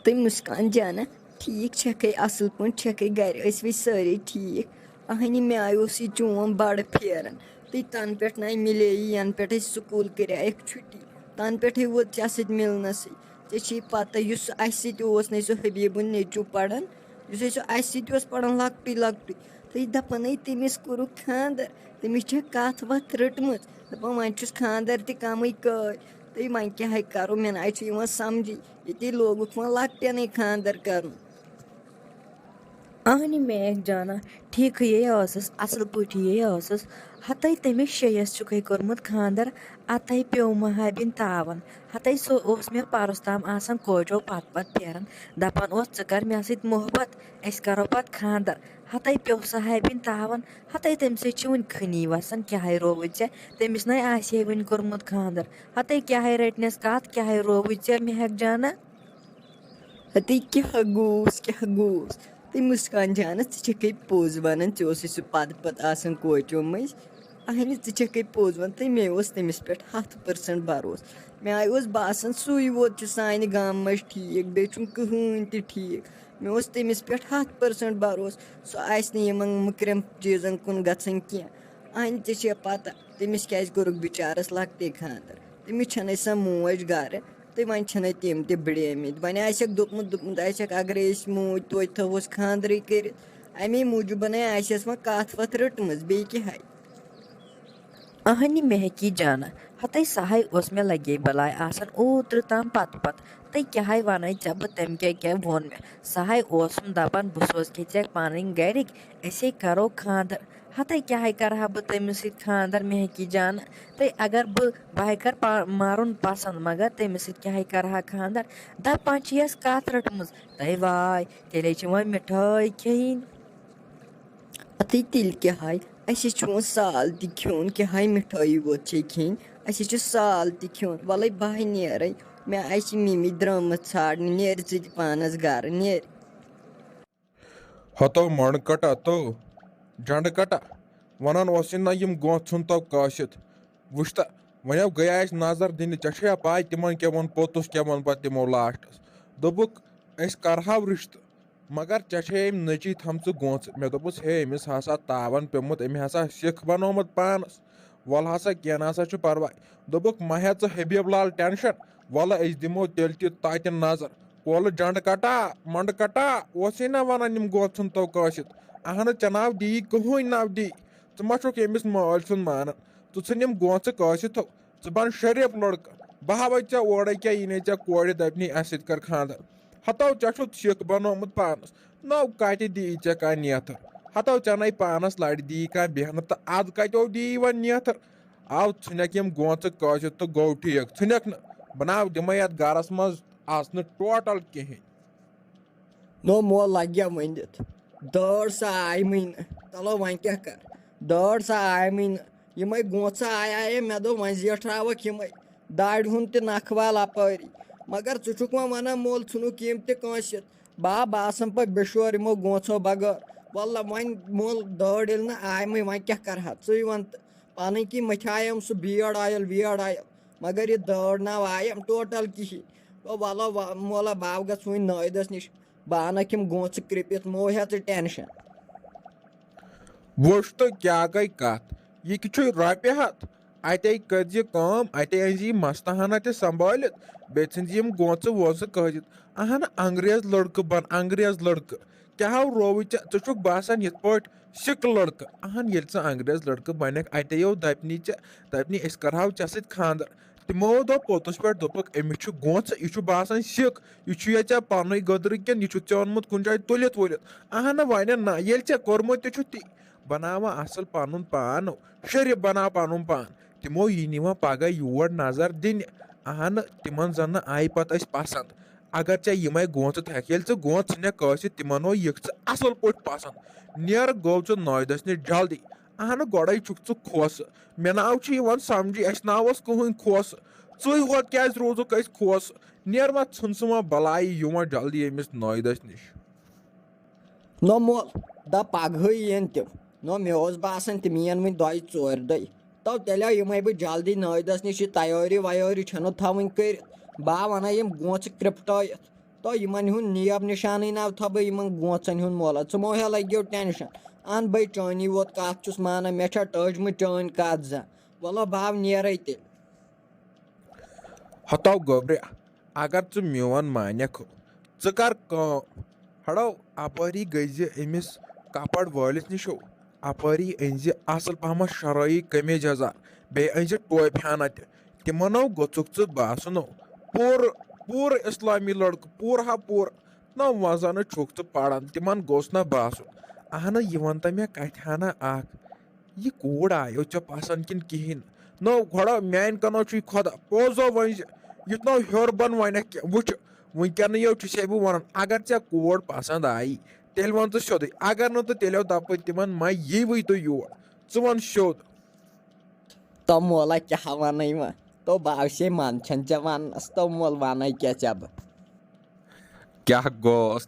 تُہۍ مُسکان جانا ٹھیٖک چھَکھٕے اَصٕل پٲٹھۍ چھَکھٕے گَرِ ٲسوٕے سٲری ٹھیٖک؟ اَہنہِ مےٚ آیوس یہِ چون بَڑٕ پھیران تُہۍ تَنہٕ پٮ۪ٹھ نَے مِلییی یَنہٕ پٮ۪ٹھ أسۍ سکوٗل کَرییَکھ چھُٹی تَنہٕ پٮ۪ٹھٕے ووت ژےٚ سۭتۍ مِلنَسٕے ژےٚ چھِی پَتہ یُس اَسہِ سۭتۍ اوس نَے سُہ حبیٖبُن نیٚچوٗ پَران یُس ہے سُہ اَسہِ سۭتۍ اوس پَران لۄکٹُے لۄکٹُے تُہۍ دَپان ہے تٔمِس کوٚرُکھ خاندَر تٔمِس چھےٚ کَتھ وَتھ رٔٹمٕژ دَپان وۄنۍ چھُس خاندَر تہِ کَمٕے کٲلۍ تہٕ وۄنۍ کیٛاہ ہے کَرو مےٚ نَے چھُ یِوان سَمجھی ییٚتے لوگُکھ وۄنۍ لۄکٹٮ۪نٕے خاندَر کَرُن. اہنہِ میک جانا ٹھیٖکھٕے ٲسٕس اَصٕل پٲٹھی ٲسٕس ہَتے تٔمِس شیٚیَس چھُکھَے کوٚرمُت خاندَر اَتھَے پیوٚو مہابیٖن تاوَن ہَتے سُہ اوس مےٚ پَرُس تام آسان کوچو پَتہٕ پھیران دَپان اوس ژٕ کَر مےٚ سۭتۍ محبت أسۍ کَرو پَتہٕ خاندَر ہَتے پیوٚو صاحبیٖن تاوَن ہَتے تٔمۍ سۭتۍ چھِ وٕنہِ کھٔنی وَسان کیٛاہ ہے رووُے ژےٚ تٔمِس نَے آسہِ ہے وٕنہِ کوٚرمُت خاندَر ہَتے کیٛاہ ہے رٔٹنَس کَتھ کیٛاہ ہے رووُے ژےٚ مہک جانا. ہتے کیٛاہ گوٗس تُہۍ مُسکان جانا ژٕ چھَکھٕے پوٚز وَنان ژےٚ اوسُے سُہ پَتہٕ آسان کوچو مٔنٛزۍ اَہنہِ ژٕ چھَکھٕے پوٚز وَنان تہٕ مےٚ اوس تٔمِس پٮ۪ٹھ 100% بروسہٕ مےٚ آے اوس باسان سُے یوت چھُ سانہِ گامہٕ منٛز ٹھیٖک بیٚیہِ چھُنہٕ کٕہۭنۍ تہِ ٹھیٖک مےٚ اوس تٔمِس پٮ۪ٹھ 100% بروسہٕ سُہ آسہِ نہٕ یِمن مٔکرٮ۪ن چیٖزن کُن گژھان کیٚنٛہہ اَہنہِ ژےٚ چھے پَتہ تٔمِس کیٛازِ کوٚرُکھ بِچارَس لۄکٹے خاندَر تٔمِس چھَنَے سۄ موج گَرٕ تہٕ وۄنۍ چھِنَے تِم تہِ بٕڑیمٕتۍ وۄنۍ آسٮ۪کھ دوٚپمُت آسٮ۪کھ اگرَے أسۍ موج توتہِ تھاوہوس خاندرٕے کٔرِتھ اَمے موٗجوٗبَنَے آسٮ۪س وۄنۍ کَتھ وَتھ رٔٹمٕژ بیٚیہِ کیٛاہ ہے. اہنہِ مہکی جانا ہَتے سَہے اوس مےٚ لگے بلاے آسان اوترٕ تام پَتہٕ تہٕ کیٛاہ ہے وَنَے ژےٚ بہٕ تٔمۍ کیٛاہ ووٚن مےٚ سَہے اوسُم دَپان بہٕ سوزکے ژےٚ پَنٕنۍ گَرِکۍ أسے کَرو خاندَر ہَتے کیٛاہ ہے کَرٕ ہا بہٕ تٔمِس سۭتۍ خاندَر مہکی جانا تہٕ اگر بہٕ ہے کَرٕ مَرُن پَسنٛد مگر تٔمِس سۭتۍ کیٛاہ ہے کَرٕ ہا خاندَر دَپان چھِیَس کَتھ رٔٹمٕژ تَے واے تیٚلے چھِ وۄنۍ مِٹھٲے کھیٚنۍ. اَدٕے تیٚلہِ کیٛاہ ہے اَسے چھُ وۄنۍ سال تہِ کھیوٚن کیٛاہ ہے مِٹھٲیی یوت چھے کھیٚنۍ اَسے چھُ سال تہِ کھیوٚن وَلَے بہٕ ہے نیرَے مےٚ آسہِ مِمی درٛامٕژ ژھانٛڈنہِ نیرِ ژٕ تہِ پانَس گَرٕ نیرِ. ہتو مۄنٛڈٕ کٹا تو جنڈٕ کٹا وَنان اوسُے نہ یِم گونٛژ ژھُنتو کٲشِتھ وٕچھ تہٕ وۄنۍ گٔیے اَسہِ نظر دِنہِ ژےٚ چھےٚ پاے تِمن کیٛاہ ووٚن پوٚتُس کیٛاہ ووٚن پَتہٕ تِمو لاسٹَس دوٚپُکھ أسۍ کَرہاو رِشتہٕ مگر ژےٚ چھے أمۍ نٔچی تھٲمژٕ گونٛژٕ مےٚ دوٚپُس ہے أمِس ہسا تاوَن پیوٚمُت أمۍ ہسا سِکھ بنومُت پانَس وَلہٕ ہسا کینٛہہ نہ سا چھُ پرواے دوٚپُکھ مہ ہےٚ ژٕ حبیٖب لال ٹٮ۪نشَن وَلہٕ أسۍ دِمو تیٚلہِ تہِ تَتہِ نظر کولہٕ جنڈٕ کٹا مۄنٛڈٕ کٹا اوسُے نہ وَنان یِم گونٛژ ژھُنتو کٲشِتھ اہنہٕ ژےٚ ناو دی کٕہۭنۍ ناو دی ژٕ ما چھُکھ ییٚمِس مٲلۍ سُنٛد مانان ژٕ ژھٕن یِم گونٛژٕ کٲشِتھو ژٕ بَن شریٖف لٔڑکہٕ بہٕ ہاوَے ژےٚ اورَے کیٛاہ یی نے ژےٚ کورِ دَپنی اَسہِ سۭتۍ کَر خاندَر ہتو ژےٚ چھُتھ سِکھ بنومُت پانَس نٔو کَتہِ دِی ژےٚ کانٛہہ نیتھٕ ہتو ژےٚ نَے پانَس لَرِ دی کانٛہہ بیٚہنہٕ تہٕ اَدٕ کَتیو دِی وۄنۍ نیتھٕ اَو ژھٕنٮ۪کھ یِم گونٛژٕ کٲشِتھ تہٕ گوٚو ٹھیٖک ژھٕنٮ۪کھ نہٕ بہٕ ناو دِمَے یَتھ گَرَس منٛز آسنہٕ ٹوٹَل کِہیٖنۍ. نو مول لَگیا ؤنِتھ دٲڑ سا آیمٕے نہٕ چلو وۄنۍ کیٛاہ کَر دٲڑ سا آیمٕے نہٕ یِمَے گونٛژٕ آیے مےٚ دوٚپ وۄنۍ زیٹھراوَکھ یِمَے دارِ ہُنٛد تہِ نَکھٕ وال اَپٲری مگر ژٕ چھُکھ وۄنۍ وَنان مول ژھٕنُکھ یِم تہِ کٲنٛسہِ بہٕ آسان پَتہٕ بٮ۪شور یِمو گونٛژو بغٲر وَلہ وۄنۍ مول دٲڑ ییٚلہِ نہٕ آیمٕے وۄنۍ کیٛاہ کَرٕہا ژٕے وَن تہٕ پَنٕنۍ کِنۍ مٔتھیایَم سُہ بیٲر آیِل ویٲر آیِل مگر یہِ دٲڑ نہ آیَم ٹوٹَل کِہیٖنۍ وَلہ مولا بہٕ گژھٕ وٕنۍ نٲیدَس نِش بہٕ اَنَکھ یِم گونٛژٕ کِرٛپِتھ مو ہےٚ ژٕ ٹٮ۪نشَن. وٕچھ تہٕ کیٛاہ گٔے کَتھ یہِ چھُے رۄپیہِ ہَتھ اَتے کٔرۍ زِ کٲم اَتے أنۍ زِ یہِ مَستہٕ ہَنا تہِ سنٛبھٲلِتھ بیٚیہِ ژھٕنۍ زِ یِم گونٛژٕ وونٛژٕ کٲجِتھ اہنہٕ انٛگریز لٔڑکہٕ بَن انٛگریز لٔڑکہٕ کیٛاہ ہو رووُے ژےٚ ژٕ چھُکھ باسان یِتھ پٲٹھۍ سِکہٕ لٔڑکہٕ اہن ییٚلہِ ژٕ انٛگریز لٔڑکہٕ بَنٮ۪کھ اَتیو دَپنی ژےٚ دَپنی أسۍ کَرہاو ژےٚ سۭتۍ خاندَر تِمو دوٚپ پوٚتُس پٮ۪ٹھ دوٚپُکھ أمِس چھُ گونٛژٕ یہِ چھُ باسان سِکھ یہِ چھُ یا ژےٚ پَنُے گٔدرٕ کِنہٕ یہِ چھُتھ ژےٚ اوٚنمُت کُنہِ جایہِ تُلِتھ وُلِتھ اہنہٕ وَنہِ نہ ییٚلہِ ژےٚ کوٚرمُت تہِ چھُ تی بَناوان اَصٕل پَنُن پان شریٖف بَناو پَنُن پان تِمو یی نہٕ وۄنۍ پَگاہ یور نظر دِنہِ اہنہٕ تِمن زَن نہٕ آیہِ پَتہٕ أسۍ پَسنٛد اگر ژےٚ یِمَے گونٛژٕ تھَکھ ییٚلہِ ژٕ گونٛژ ژھٕنٮ۪کھ کٲشِتھ تِمن ہو یِکھ ژٕ اَصٕل پٲٹھۍ پَسنٛد نیرٕ گوٚو ژٕ نٲیدَس نِش جلدی اہنہٕ گۄڈَے چھُکھ ژٕ کھوژٕ مےٚ ناو چھُ یِوان سَمجھی اَسہِ ناو اوس کٕہۭنۍ کھوژٕ ژٕے ہوت کیٛازِ روٗزُکھ أسۍ کھوژٕ نیر وۄنۍ ژھٕن ژٕ وۄنۍ بَلایی یِوان جلدی أمِس نٲیدَس نِش. نو مول دَپ پَگہٕے یِن تِم نو مےٚ اوس باسان تِم یِن وٕنۍ 2-4 دۄہہِ تو تیٚلہِ آو یِمَے بہٕ جلدی نٲیدَس نِش یہِ تیٲری ویٲری چھَنہٕ تھاوٕنۍ کٔرِتھ بہٕ وَنَے یِم گونٛژٕ کِرٛپٹٲیِتھ تو یمن ہُنٛد نیب نِشانٕے ناو تھاو بہٕ یِمن گونٛژن ہُنٛد مولہٕ ژٕ مو ہا لٔگِو ٹٮ۪نشن اَن بٔے چٲنی ووت کَتھ چھُس مانان مےٚ چھا ٹٲجمٕژ چٲنۍ کَتھ زانٛہہ وَلو باو نیرَے تیٚلہِ ہتو گوبرِ اگر ژٕ میون مانکھ ژٕ کر کٲم ہڑو اپٲری گٔژھۍ زِ أمِس کپر وٲلِس نِش اپٲری أنۍ زِ اصل پہمتھ شرٲیی قمیٖض یزار بیٚیہِ أنۍ زِ ٹوپہِ ہنا تہِ تِمنو گوٚژُکھ ژٕ باسُنو پوٗرٕ اسلامی لڑکہٕ پوٗرٕ ہا پوٗرٕ نہ وۄنۍ زنہٕ چھُکھ ژٕ پران تِمن گوٚژھ نہ باسُن اہنہٕ یہِ ون تہٕ مےٚ کتھِ ہنا اکھ یہِ کوٗر آیو ژےٚ پسنٛد کِنہٕ کِہیٖنۍ نو گۄڈٕ میانہِ کَنو چھُے خۄدا بوزو وۄنۍ زِ یُتھ نو ہیوٚر بۄن وَنکھ کینٛہہ وٕچھ وٕنکٮ۪نٕے یو چھُسے بہٕ وَنان اگر ژےٚ کوٗر پسنٛد آیی تیٚلہِ وَن ژٕ سیوٚدُے اگر نہٕ تہٕ تیٚلہِ دَپہٕ تِمن ما ییٖوٕے تُہۍ یور ژٕ وَن سیوٚد تو مولا کیٛاہ وَنَے وۄنۍ تو باوسے منٛدچھان ژےٚ وَننَس تو مول وَنَے کیٛاہ ژےٚ بہٕ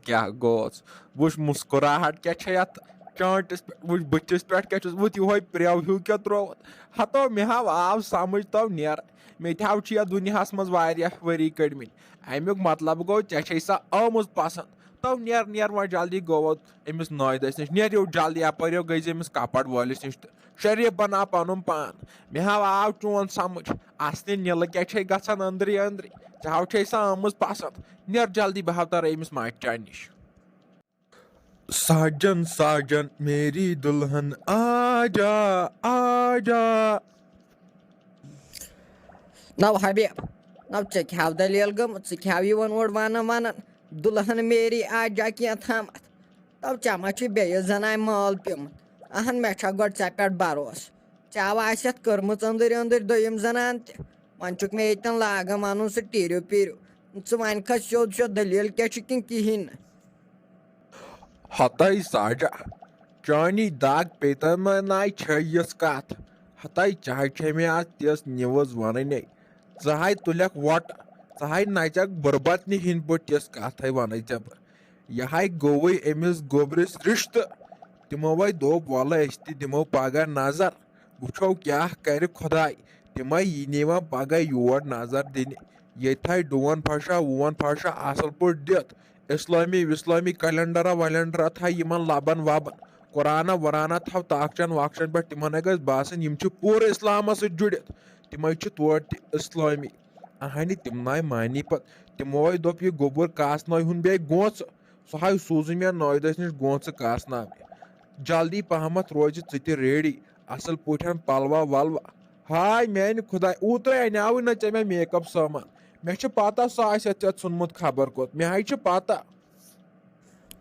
کیٛاہ گوس وٕچھ مُسکُراہٹ کیٛاہ چھےٚ یتھ چانٹس پٮ۪ٹھ وٕچھ بٕتھِس پٮ۪ٹھ کیٛاہ چھُس وٕتھ یِہوے پرٛٮ۪و ہیوٗ کیٛاہ ترٛووُتھ ہتو مےٚ ہاو آو سمجھ تو نیرٕ مےٚ تہِ ہاو چھِ یتھ دُنیاہس منٛز واریاہ ؤری کٔڑمٕتۍ امیُک مطلب گوٚو ژےٚ چھے سۄ آمٕژ پسنٛد تو نیر وۄنۍ جلدی گوٚو أمِس نٲیدس نِش نیرِو جلدی اپٲرۍ گٔے زِ أمِس کپر وٲلِس نِش تہٕ شریف بناو پنُن پان مےٚ ہاو آو چون سمجھ اصلہِ نِلہٕ کیٛاہ چھے گژھان أنٛدری ژےٚ ہاو چھے سۄ آمٕژ پسنٛد نیر جلدی بہٕ ہاو ترے أمِس ماجہِ چانہِ نِش ساجن ساجن میری دلہن آجا نو حبیب نو ژےٚ کھیٚو دٔلیٖل گٔمٕژ ژٕ کھیٚو یِوان اورٕ ونان دُلہن میری آجا کینٛہہ تھامتھ تو ژےٚ ما چھُے بیٚیِس زنانہِ مٲل پیوٚمُت اہن مےٚ چھا گۄڈٕ ژےٚ پٮ۪ٹھ بروسہٕ ژےٚ آسٮ۪تھ کٔرمٕژ أنٛدٕرۍ دوٚیِم زنان تہِ وۄنۍ چھُکھ مےٚ ییٚتٮ۪ن لاگان ونُن سُہ ٹیٖرِو پیٖرِو ژٕ وَنکھا سیوٚد دٔلیٖل کیٛاہ چھِ کِنہٕ کِہیٖنۍ نہٕ ہتاے ساجا چانی داغ پیتناے چھے یِژھ کتھ ہتاے چاہے چھے مےٚ آز تِژھ نِوٕز ونٕنے ژٕ ہاے تُلکھ وۄٹہٕ ژٕ ہاے نژکھ بُربتنہِ ہِنٛدۍ پٲٹھۍ تِژھ کتھے ونٕے ژےٚ بہٕ یہِ ہاے گوٚوٕے أمِس گوٚبرِس رِشتہٕ تِمو وے دوٚپ وۄلہٕ أسۍ تہِ دِمو پگاہ نظر وٕچھو کیٛاہ کرِ خۄداے تِمے یی وۄنۍ پگاہ یور نظر دِنہِ ییٚتہِ تھایہِ ڈوٗن پھشا وون پھشا اصل پٲٹھۍ دِتھ اسلٲمی وسلٲمی کلینڈرا ولیٚنڈرا تھایہِ یِمن لبن وبن قرآنہ ورانہ تھاو تاکچن واکچن پٮ۪ٹھ تِمن ہے گژھِ باسٕنۍ یِم چھِ پوٗرٕ اسلامس سۭتۍ جُڑِتھ تِمے چھِ توتہِ تہِ اسلٲمی اہنہِ تِم ناے مانی پتہٕ تِمو ہے دوٚپ یہِ گوٚبُر کاسنٲے ہُن بیٚیہِ گونٛژٕ سُہ ہاے سوٗزٕے مےٚ نٲیدس نِش گونٛژٕ کاسناونہِ جلدی پہمتھ روزِ ژٕ تہِ ریڈی اصل پٲٹھۍ پلوا ولوا ہاے میانہِ خۄداے اوٗترے انیاوٕے نہ ژےٚ مےٚ میک اپ سامان مےٚ چھِ پتہ سُہ آسٮ۪تھ ژےٚ ژھُنمُت خبر کوٚت مےٚ ہاے چھِ پتہ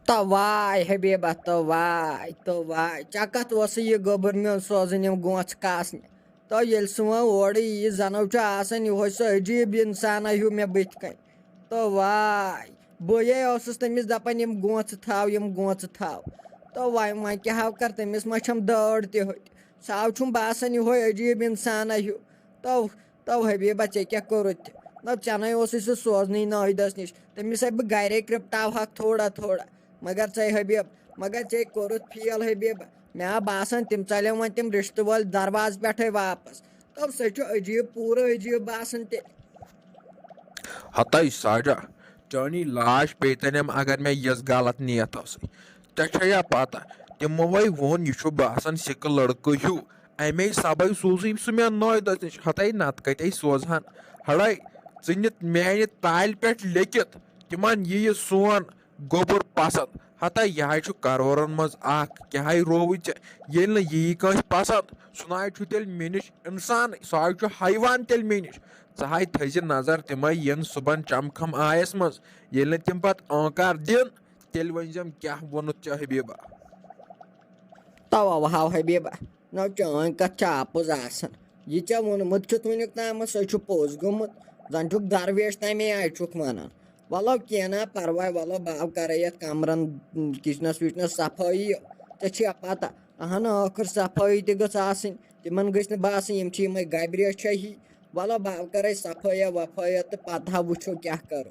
تو واے حبیبہ تو واے ژےٚ کتھ اوسُے یہِ گوٚبُر میون سوزُن یِم گونٛژھ کاسنہِ تو ییٚلہِ سُہ وۄنۍ اورٕ یی زنو چھُ آسان یِہوے سُہ عجیٖب انسانا ہیوٗ مےٚ بٕتھِ کنۍ تو واے بٕے اوسُس تٔمِس دپان یِم گونٛژٕ تھاو تو وۄنۍ کیٛاہ ہاو کر تٔمِس ما چھم دٲڑ تہِ ہُتہِ سُہ ہاو چھُم باسان یِہوے عجیٖب انسانا ہیوٗ تو حبیبہ ژےٚ کیٛاہ کوٚرُتھ تہِ نہ ژےٚ نَے اوسُے سُہ سوزنٕے نٲیدس نِش تٔمِس ہے بہٕ گرے کرٛپٹاوہکھ تھوڑا مگر ژےٚ کوٚرُتھ فیل حبیبہ مےٚ آو باسان تِم ژَلیو وۄنۍ تِم رِشتہٕ وٲلۍ دروازٕ پٮ۪ٹھے واپس تو سُہ چھُ عجیٖب پوٗرٕ عجیٖب باسان تیٚلہِ ہتاے ساجا چانی لاش پیتنم اگر مےٚ یِژھ غلط نیت ٲسٕے ژےٚ چھے یا پتہ تِمو وے ووٚن یہِ چھُ باسان سِکہٕ لڑکہٕ ہیوٗ امے سبے سوٗزٕے سُہ مےٚ نٲیدس نِش ہتاے نتہٕ کتے سوزہن ہڑے ژٕنہِ میانہِ تالہِ پٮ۪ٹھ لیکھِتھ تِمن یِیہِ سون گوٚبُر پسنٛد ہتاے یہِ ہاے چھُ کرورن منٛز اکھ کیٛاہ ہاے رووُے ژےٚ ییٚلہِ نہٕ یی کٲنٛسہِ پسنٛد سُہ نہ چھُ تیٚلہِ مےٚ نِش انسانٕے سُہ ہاے چھُ حیوان تیٚلہِ مےٚ نِش ژٕ ہاے تھٲیزِ نظر تِمے یِن صُبحن چمکھم آیس منٛز ییٚلہِ نہٕ تِم پتہٕ آنکار دِن تیٚلہِ ؤنزٮ۪م کیٛاہ ووٚنُتھ ژےٚ حبیبہ تو ہاو حبیبہ نو چٲنۍ کتھ چھِ اَپُز آسان یہِ ژےٚ ووٚنمُت چھُتھ وُنیُک تامَتھ سُہ چھُ پوٚز گوٚمُت زن چھُکھ درویش تمے آیہِ چھُکھ ونان وَلو کینٛہہ نا پرواے وَلو باو کرے یتھ کمرن کچنس وچنس صفٲیی ژےٚ چھےٚ پتہ اہن ٲخٕر صفٲیی تہِ گٔژھ آسٕنۍ تِمن گٔژھۍ نہٕ باسٕنۍ یِم چھِ یِمے گبرِ چھےٚ ہی وَلو باو کرے صفٲیہ وفٲیہ تہٕ پتہٕ ہا وٕچھو کیٛاہ کرو